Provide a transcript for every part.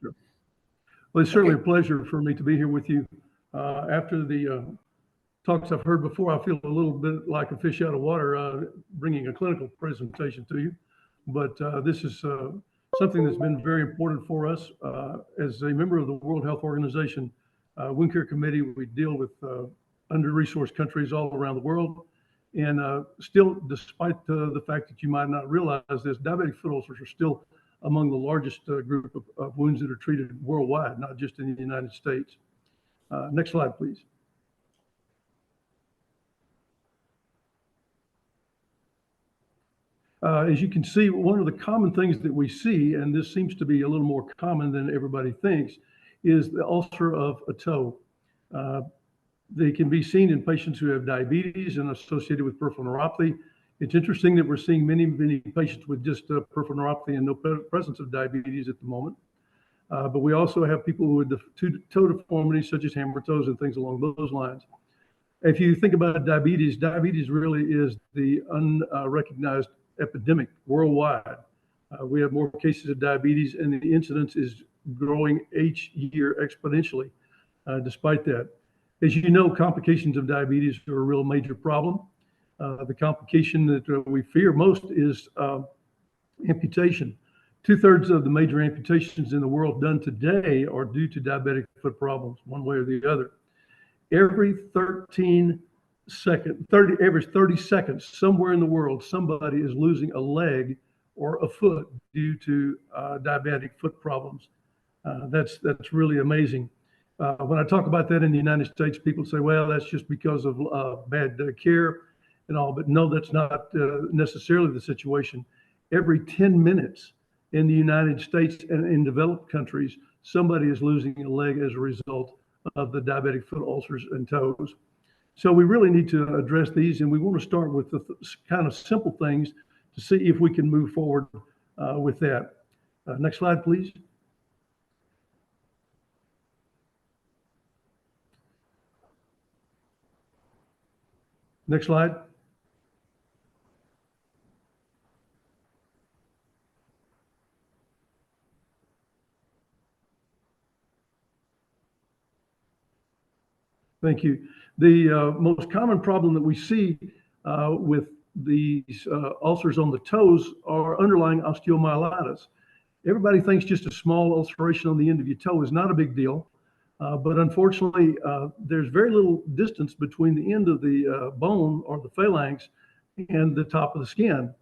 Sure. Well, it's certainly a pleasure for me to be here with you. After the talks I've heard before, I feel a little bit like a fish out of water bringing a clinical presentation to you. But this is something that's been very important for us. As a member of the World Health Organization Wound Care Committee, we deal with under-resourced countries all around the world. And still, despite the fact that you might not realize this, diabetic foot ulcers are still among the largest group of wounds that are treated worldwide, not just in the United States. Next slide, please. As you can see, one of the common things that we see, and this seems to be a little more common than everybody thinks, is the ulcer of a toe. They can be seen in patients who have diabetes and associated with peripheral neuropathy. It's interesting that we're seeing many patients with just peripheral neuropathy and no presence of diabetes at the moment. But we also have people with toe deformities such as hammer toes and things along those lines. If you think about diabetes, diabetes really is the unrecognized epidemic worldwide. We have more cases of diabetes, and the incidence is growing each year exponentially despite that. As you know, complications of diabetes are a real major problem. The complication that we fear most is amputation. 2/3 of the major amputations in the world done today are due to diabetic foot problems, one way or the other. Every 30 seconds, somewhere in the world, somebody is losing a leg or a foot due to diabetic foot problems. That's really amazing. When I talk about that in the United States, people say, well, that's just because of bad care and all, but no, that's not necessarily the situation. Every 10 minutes in the United States and in developed countries, somebody is losing a leg as a result of the diabetic foot ulcers and toes. So we really need to address these, and we want to start with the kind of simple things to see if we can move forward with that. Next slide, please. Next slide. Thank you. The most common problem that we see with these ulcers on the toes are underlying osteomyelitis. Everybody thinks just a small ulceration on the end of your toe is not a big deal, but unfortunately, there's very little distance between the end of the bone or the phalanx and the top of the skin.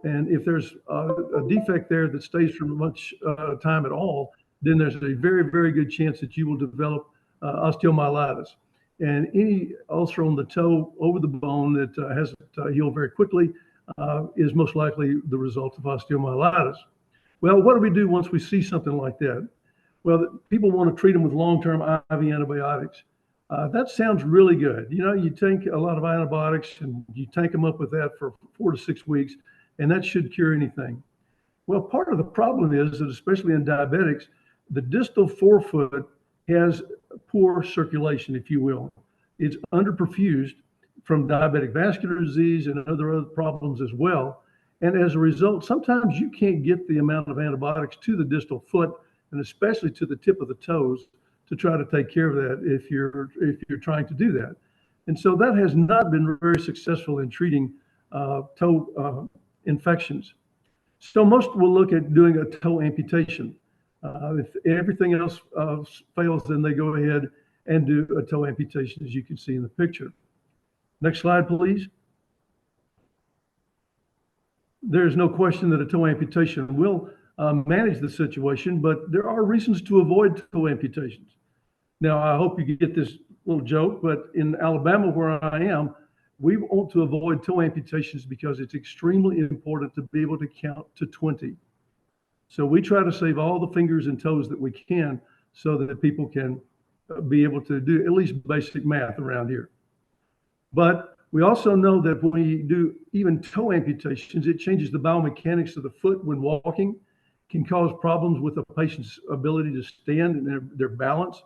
And if there's a defect there that stays for much time at all, then there's a very good chance that you will develop osteomyelitis. And any ulcer on the toe over the bone that hasn't healed very quickly is most likely the result of osteomyelitis. Well, what do we do once we see something like that? Well, people want to treat them with long-term IV antibiotics. That sounds really good. You know, you take a lot of antibiotics and you tank them up with that for 4 to 6 weeks, and that should cure anything. Well, part of the problem is that, especially in diabetics, the distal forefoot has poor circulation, if you will. It's underperfused from diabetic vascular disease and other problems as well. And as a result, sometimes you can't get the amount of antibiotics to the distal foot, and especially to the tip of the toes, to try to take care of that if you're trying to do that. And so that has not been very successful in treating toe infections. So most will look at doing a toe amputation. If everything else fails, then they go ahead and do a toe amputation, as you can see in the picture. Next slide, please. There's no question that a toe amputation will manage the situation, but there are reasons to avoid toe amputations. Now, I hope you get this little joke, but in Alabama, where I am, we want to avoid toe amputations because it's extremely important to be able to count to 20. So we try to save all the fingers and toes that we can so that people can be able to do at least basic math around here. But we also know that when we do even toe amputations, it changes the biomechanics of the foot when walking, can cause problems with a patient's ability to stand and their balance.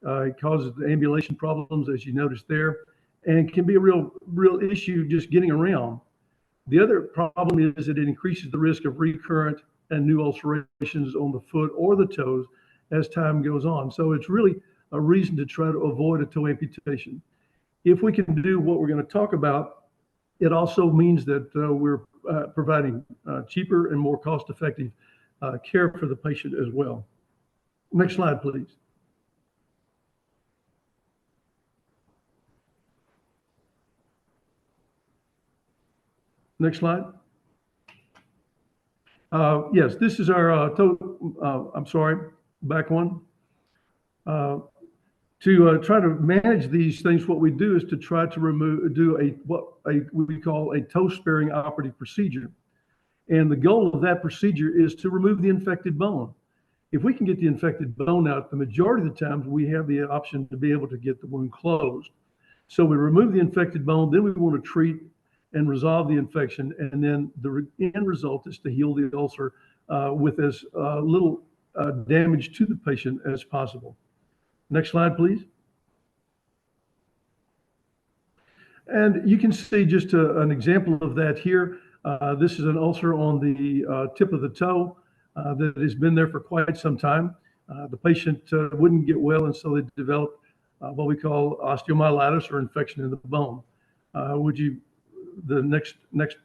It causes the ambulation problems, as you noticed there, and can be a real issue just getting around. The other problem is that it increases the risk of recurrent and new ulcerations on the foot or the toes as time goes on. So it's really a reason to try to avoid a toe amputation. If we can do what we're going to talk about, it also means that we're providing cheaper and more cost-effective care for the patient as well. Next slide, please. Next slide. Yes, this is our toe. I'm sorry, back one. To try to manage these things, what we do is to try to do what we call a toe-sparing operative procedure. And the goal of that procedure is to remove the infected bone. If we can get the infected bone out, the majority of the times we have the option to be able to get the wound closed. So we remove the infected bone, then we want to treat and resolve the infection, and then the end result is to heal the ulcer with as little damage to the patient as possible. Next slide, please. And you can see just an example of that here. This is an ulcer on the tip of the toe that has been there for quite some time. The patient wouldn't get well, and so they developed what we call osteomyelitis, or infection in the bone. The next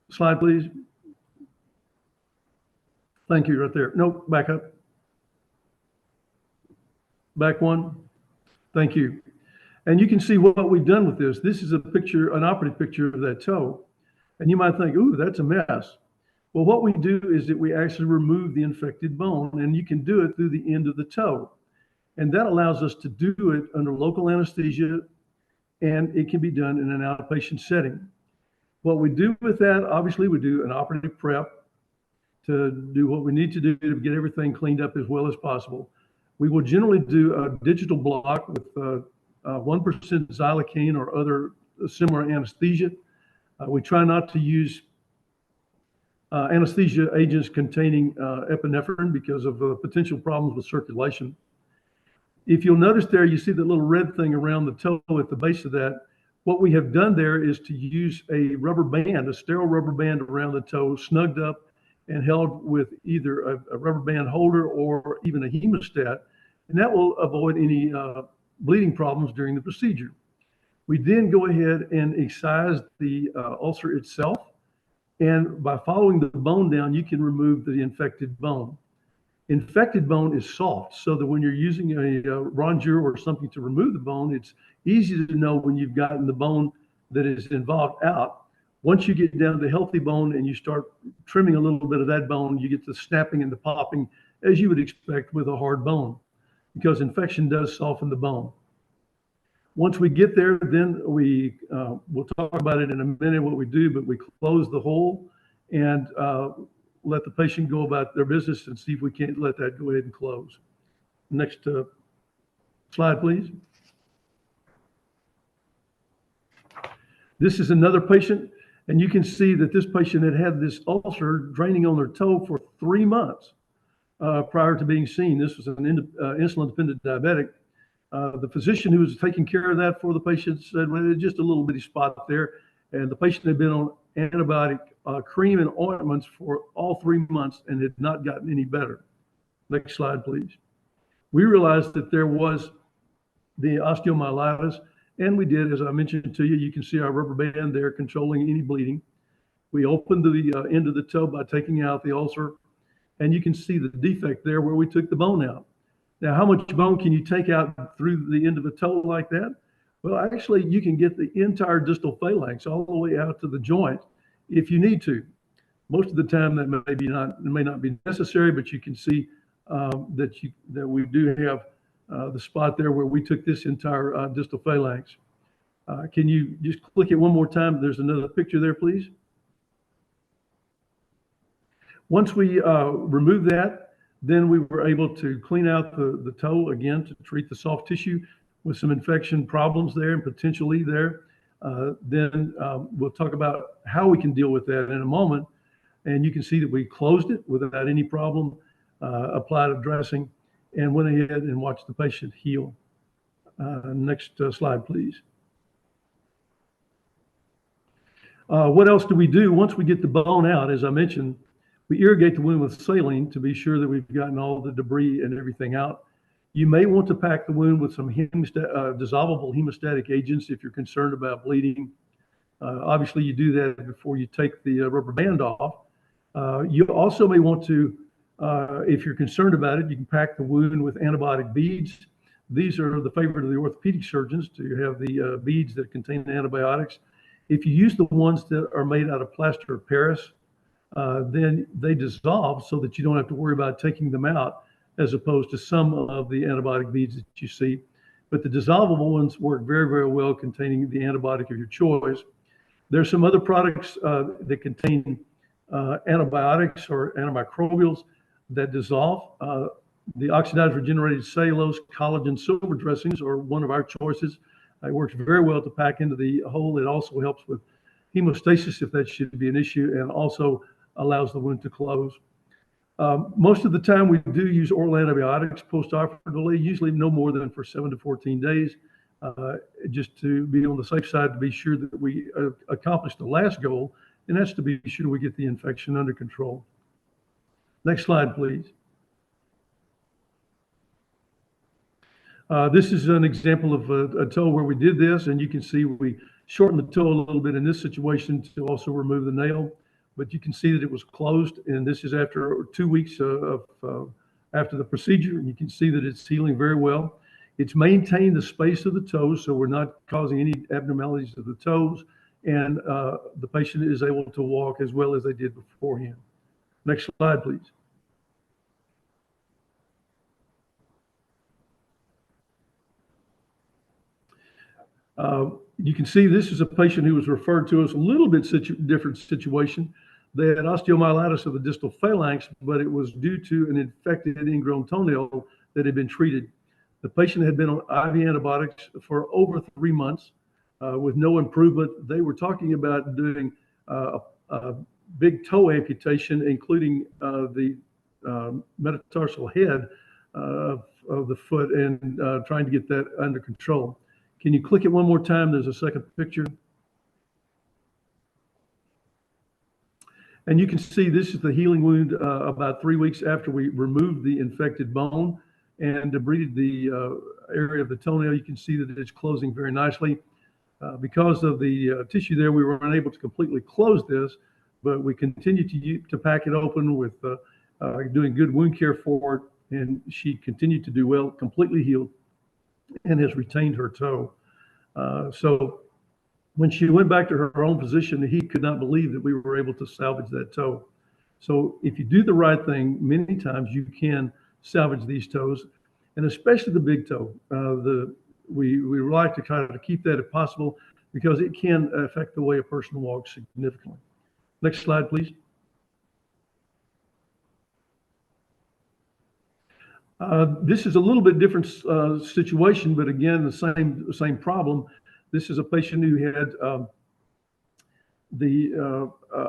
slide, please. Thank you, right there. Nope, back up. Back one. Thank you. And you can see what we've done with this. This is a picture, an operative picture of that toe. And you might think, ooh, that's a mess. Well, what we do is that we actually remove the infected bone, and you can do it through the end of the toe. And that allows us to do it under local anesthesia, and it can be done in an outpatient setting. What we do with that, obviously, we do an operative prep to do what we need to do to get everything cleaned up as well as possible. We will generally do a digital block with 1% xylocaine or other similar anesthesia. We try not to use anesthesia agents containing epinephrine because of potential problems with circulation. If you'll notice there, you see the little red thing around the toe at the base of that. What we have done there is to use a rubber band, a sterile rubber band around the toe, snugged up and held with either a rubber band holder or even a hemostat, and that will avoid any bleeding problems during the procedure. We then go ahead and excise the ulcer itself, and by following the bone down, you can remove the infected bone. Infected bone is soft, so that when you're using a rongeur or something to remove the bone, it's easy to know when you've gotten the bone that is involved out. Once you get down to healthy bone and you start trimming a little bit of that bone, you get the snapping and the popping as you would expect with a hard bone, because infection does soften the bone. Once we get there, then we'll talk about it in a minute what we do, but we close the hole and let the patient go about their business and see if we can't let that go ahead and close. Next slide, please. This is another patient, and you can see that this patient had had this ulcer draining on their toe for 3 months prior to being seen. This was an insulin-dependent diabetic. The physician who was taking care of that for the patient said, well, it's just a little bitty spot there. And the patient had been on antibiotic cream and ointments for all 3 months and had not gotten any better. Next slide, please. We realized that there was the osteomyelitis, and we did, as I mentioned to you, you can see our rubber band there controlling any bleeding. We opened the end of the toe by taking out the ulcer, and you can see the defect there where we took the bone out. Now, how much bone can you take out through the end of a toe like that? Well, actually, you can get the entire distal phalanx all the way out to the joint if you need to. Most of the time, that may not be necessary, but you can see that we do have the spot there where we took this entire distal phalanx. Can you just click it one more time? There's another picture there, please. Once we remove that, then we were able to clean out the toe again to treat the soft tissue with some infection problems there and potentially there. Then we'll talk about how we can deal with that in a moment. And you can see that we closed it without any problem, applied a dressing, and went ahead and watched the patient heal. Next slide, please. What else do we do once we get the bone out? As I mentioned, We irrigate the wound with saline to be sure that we've gotten all the debris and everything out. You may want to pack the wound with some dissolvable hemostatic agents if you're concerned about bleeding. Obviously, you do that before you take the rubber band off. You also may want to, if you're concerned about it, you can pack the wound with antibiotic beads. These are the favorite of the orthopedic surgeons, to have the beads that contain antibiotics. If you use the ones that are made out of plaster of Paris, then they dissolve so that you don't have to worry about taking them out, as opposed to some of the antibiotic beads that you see. But the dissolvable ones work very, very well, containing the antibiotic of your choice. There's some other products that contain antibiotics or antimicrobials that dissolve. The oxidized regenerated cellulose collagen silver dressings are one of our choices. It works very well to pack into the hole. It also helps with hemostasis if that should be an issue, and also allows the wound to close. Most of the time we do use oral antibiotics post-operatively, usually no more than for 7 to 14 days, just to be on the safe side, to be sure that we accomplish the last goal, and that's to be sure we get the infection under control. Next slide, please. This is an example of a toe where we did this, and you can see we shortened the toe a little bit in this situation to also remove the nail, but you can see that it was closed, and this is after 2 weeks after the procedure, and you can see that it's healing very well. It's maintained the space of the toes, so we're not causing any abnormalities to the toes, and the patient is able to walk as well as they did beforehand. Next slide, please. You can see this is a patient who was referred to us, a little bit different situation. They had osteomyelitis of the distal phalanx, but it was due to an infected ingrown toenail that had been treated. The patient had been on IV antibiotics for over 3 months with no improvement. They were talking about doing a big toe amputation, including the metatarsal head of the foot, and trying to get that under control. Can you click it one more time? There's a second picture. And you can see this is the healing wound about 3 weeks after we removed the infected bone and debrided the area of the toenail. You can see that it's closing very nicely. Because of the tissue there, we were unable to completely close this, but we continued to pack it open with doing good wound care for it, and she continued to do well, completely healed, and has retained her toe. So when she went back to her own physician, he could not believe that we were able to salvage that toe. So if you do the right thing, many times you can salvage these toes, and especially the big toe. We like to try to keep that if possible, because it can affect the way a person walks significantly. Next slide, please. This is a little bit different situation, but again, the same problem. This is a patient who had a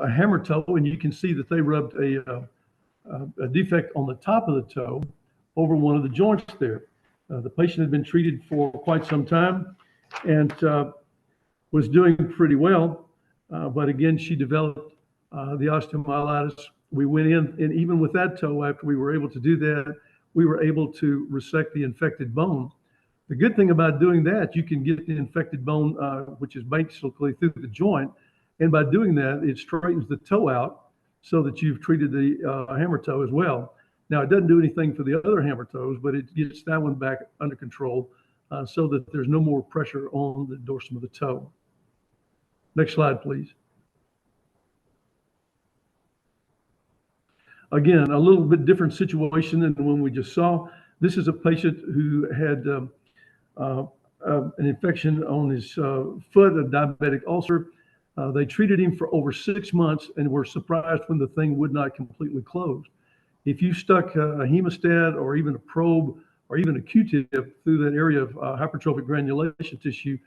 hammer toe, and you can see that they rubbed a defect on the top of the toe over one of the joints there. The patient had been treated for quite some time and was doing pretty well, but again, she developed the osteomyelitis. We went in, and even with that toe, after we were able to do that, we were able to resect the infected bone. The good thing about doing that, you can get the infected bone, which is basically through the joint, and by doing that, it straightens the toe out so that you've treated the hammer toe as well. Now, it doesn't do anything for the other hammer toes, but it gets that one back under control so that there's no more pressure on the dorsum of the toe. Next slide, please. Again, a little bit different situation than the one we just saw. This is a patient who had an infection on his foot, a diabetic ulcer. They treated him for over 6 months and were surprised when the thing would not completely close. If you stuck a hemostat or even a probe or even a Q-tip through that area of hypertrophic granulation tissue,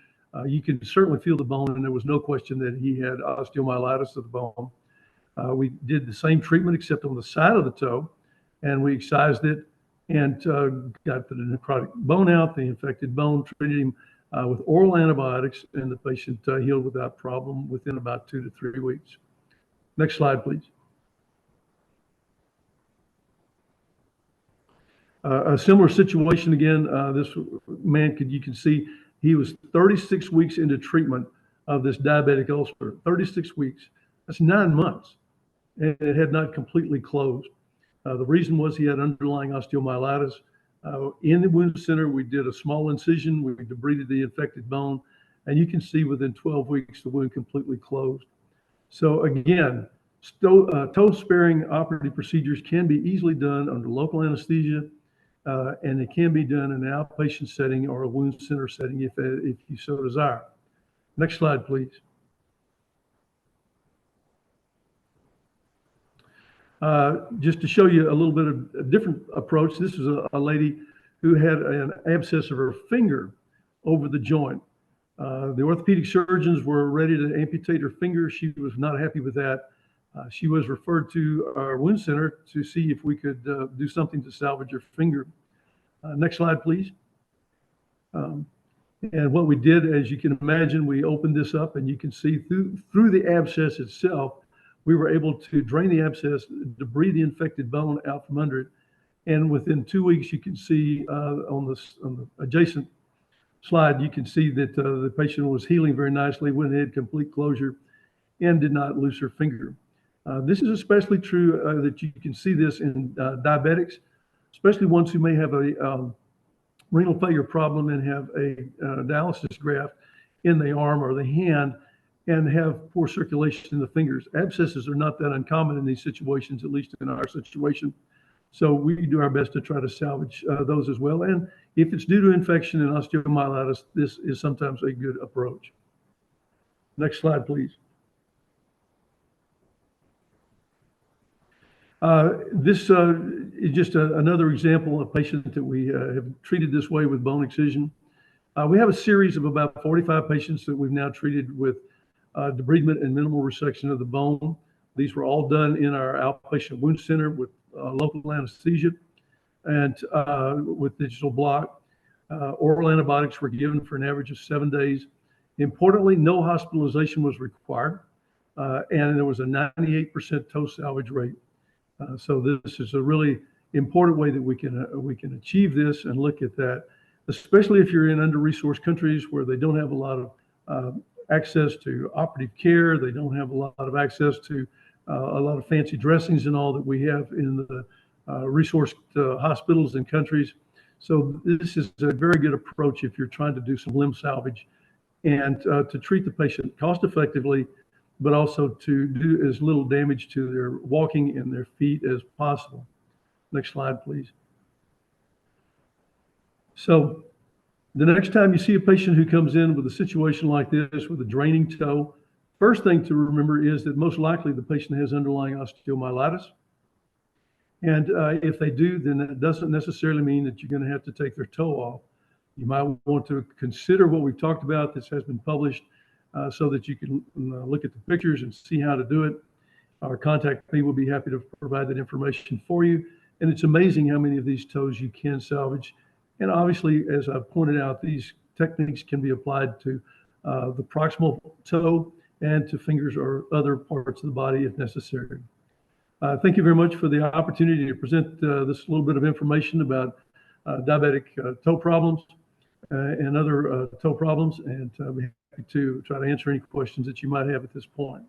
you can certainly feel the bone, and there was no question that he had osteomyelitis of the bone. We did the same treatment except on the side of the toe, and we excised it and got the necrotic bone out, the infected bone, treated him with oral antibiotics, and the patient healed without problem within about 2 to 3 weeks. Next slide, please. A similar situation again, this man, you can see he was 36 weeks into treatment of this diabetic ulcer, 36 weeks. That's 9 months, and it had not completely closed. The reason was he had underlying osteomyelitis. In the wound center, we did a small incision, we debrided the infected bone, and you can see within 12 weeks, the wound completely closed. So again, toe sparing operative procedures can be easily done under local anesthesia, and it can be done in an outpatient setting or a wound center setting if you so desire. Next slide, please. Just to show you a little bit of a different approach, this is a lady who had an abscess of her finger over the joint. The orthopedic surgeons were ready to amputate her finger. She was not happy with that. She was referred to our wound center to see if we could do something to salvage her finger. Next slide, please. And what we did, as you can imagine, we opened this up, and you can see through the abscess itself, we were able to drain the abscess, debride the infected bone out from under it. And within 2 weeks, you can see on the adjacent slide, you can see that the patient was healing very nicely, went ahead, complete closure, and did not lose her finger. This is especially true that you can see this in diabetics, especially ones who may have a renal failure problem and have a dialysis graft in the arm or the hand and have poor circulation in the fingers. Abscesses are not that uncommon in these situations, at least in our situation. So we do our best to try to salvage those as well. And if it's due to infection and osteomyelitis, this is sometimes a good approach. Next slide, please. This is just another example of a patient that we have treated this way with bone excision. We have a series of about 45 patients that we've now treated with debridement and minimal resection of the bone. These were all done in our outpatient wound center with local anesthesia and with digital block. Oral antibiotics were given for an average of 7 days. Importantly, no hospitalization was required, and there was a 98% toe salvage rate. So this is a really important way that we can achieve this and look at that, especially if you're in under-resourced countries where they don't have a lot of access to operative care. They don't have a lot of access to a lot of fancy dressings and all that we have in the resourced hospitals and countries. So this is a very good approach if you're trying to do some limb salvage and to treat the patient cost effectively, but also to do as little damage to their walking and their feet as possible. Next slide, please. So the next time you see a patient who comes in with a situation like this with a draining toe, first thing to remember is that most likely the patient has underlying osteomyelitis. And if they do, then that doesn't necessarily mean that you're going to have to take their toe off. You might want to consider what we've talked about. This has been published so that you can look at the pictures and see how to do it. Our contact me will be happy to provide that information for you. And it's amazing how many of these toes you can salvage. And obviously, as I pointed out, these techniques can be applied to the proximal toe and to fingers or other parts of the body if necessary. Thank you very much for the opportunity to present this little bit of information about diabetic toe problems and other toe problems, and I'll be happy to try to answer any questions that you might have at this point.